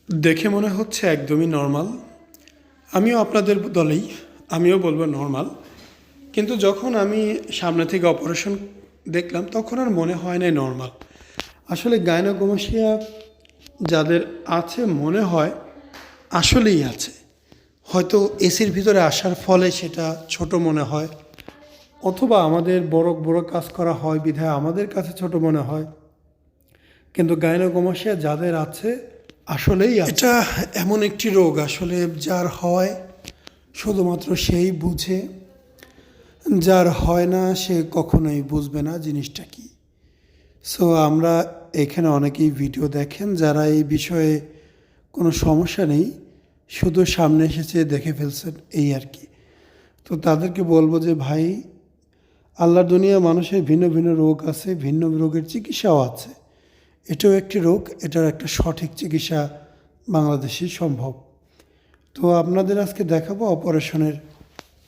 দেখে মনে হচ্ছে একদমই নর্মাল। আমিও আপনাদের দলেই, আমিও বলবো নর্মাল। কিন্তু যখন আমি সামনে থেকে অপারেশন দেখলাম তখন আর মনে হয় নাই নর্মাল। আসলে গাইনোকোমাস্টিয়া যাদের আছে মনে হয় আসলেই আছে। হয়তো এসির ভিতরে আসার ফলে সেটা ছোট মনে হয়, অথবা আমাদের বড় বড় কাজ করা হয় বিধায় আমাদের কাছে ছোট মনে হয়। কিন্তু গাইনোকোমাস্টিয়া যাদের আছে আসলেই এটা এমন একটি রোগ আসলে যার হয় শুধুমাত্র সেই বুঝে, যার হয় না সে কখনোই বুঝবে না জিনিসটা কি। সো আমরা এখানে অনেকেই ভিডিও দেখেন যারা এই বিষয়ে কোনো সমস্যা নেই, শুধু সামনে এসেছে দেখে ফেলছেন এই আর কি। তো তাদেরকে বলবো যে ভাই, আল্লাহর দুনিয়া মানুষের ভিন্ন ভিন্ন রোগ আছে, ভিন্ন রোগের চিকিৎসাও আছে। এটাও একটি রোগ, এটার একটা সঠিক চিকিৎসা বাংলাদেশে সম্ভব। তো আপনাদের আজকে দেখাবো অপারেশনের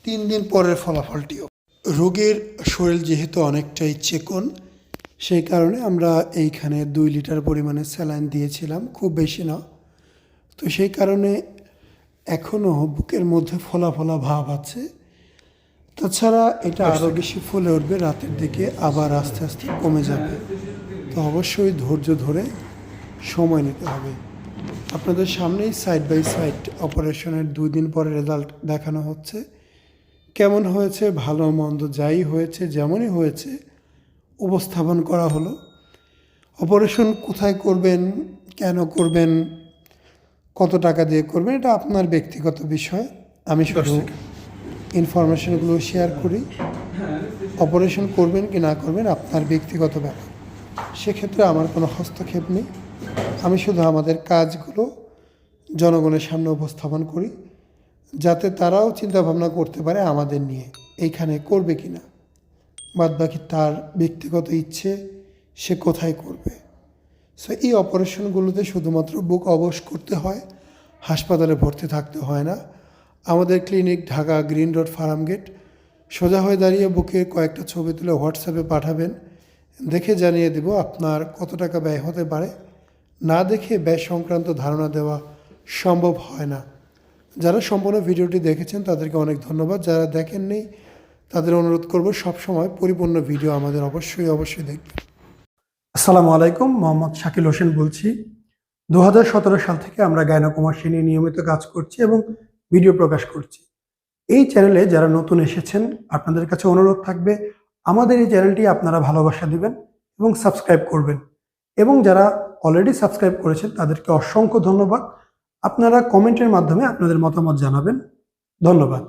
3 দিন পরের ফলাফলটিও। রোগীর শরীর যেহেতু অনেকটাই চিকন, সেই কারণে আমরা এইখানে 2 লিটার পরিমাণে স্যালাইন দিয়েছিলাম, খুব বেশি না। তো সেই কারণে এখনও বুকের মধ্যে ফোলা ফোলা ভাব আছে। তাছাড়া এটা আরও বেশি ফুলে উঠবে রাতের দিকে, আবার আস্তে আস্তে কমে যাবে। তো অবশ্যই ধৈর্য ধরে সময় নিতে হবে। আপনাদের সামনেই সাইড বাই সাইড অপারেশনের 2 দিন পরে রেজাল্ট দেখানো হচ্ছে। কেমন হয়েছে, ভালো মন্দ যাই হয়েছে, যেমনই হয়েছে উপস্থাপন করা হলো। অপারেশন কোথায় করবেন, কেন করবেন, কত টাকা দিয়ে করবেন, এটা আপনার ব্যক্তিগত বিষয়। আমি শুধু ইনফরমেশনগুলো শেয়ার করি। অপারেশন করবেন কি না করবেন আপনার ব্যক্তিগত ব্যাপার, সেক্ষেত্রে আমার কোনো হস্তক্ষেপ নেই। আমি শুধু আমাদের কাজগুলো জনগণের সামনে উপস্থাপন করি, যাতে তারাও চিন্তাভাবনা করতে পারে আমাদের নিয়ে এইখানে করবে কি না। বাদবাকি তার ব্যক্তিগত ইচ্ছে, সে কোথায় করবে। সো এই অপারেশনগুলোতে শুধুমাত্র বুক অবশ করতে হয়, হাসপাতালে ভর্তি থাকতে হয় না। আমাদের clinic Dhaka green road Farmgate. সোজা হয়ে দাঁড়িয়ে বুকের কয়েকটা ছবি তুলে হোয়াটসঅ্যাপে পাঠাবেন, দেখে জানিয়ে দেব আপনার কত টাকা ব্যয় হতে পারে। না দেখে ব্যয় সংক্রান্ত ধারণা দেওয়া সম্ভব হয় না। যারা সম্পূর্ণ ভিডিওটি দেখেছেন তাদেরকে অনেক ধন্যবাদ। যারা দেখেননি তাদের অনুরোধ করব সবসময় পরিপূর্ণ ভিডিও আমাদের অবশ্যই দেখবেন। আসসালামু আলাইকুম, মোহাম্মদ শাকিল হোসেন বলছি। 2017 সাল থেকে আমরা গাইনোকোমাস্টিয়া নিয়ে নিয়মিত কাজ করছি এবং ভিডিও প্রকাশ করছি। এই চ্যানেলে যারা নতুন এসেছেন আপনাদের কাছে অনুরোধ থাকবে আমাদের এই চ্যানেলটি আপনারা ভালোবাসা দিবেন এবং সাবস্ক্রাইব করবেন। এবং যারা অলরেডি সাবস্ক্রাইব করেছেন তাদেরকে অসংখ্য ধন্যবাদ। আপনারা কমেন্টের মাধ্যমে আপনাদের মতামত জানাবেন। ধন্যবাদ।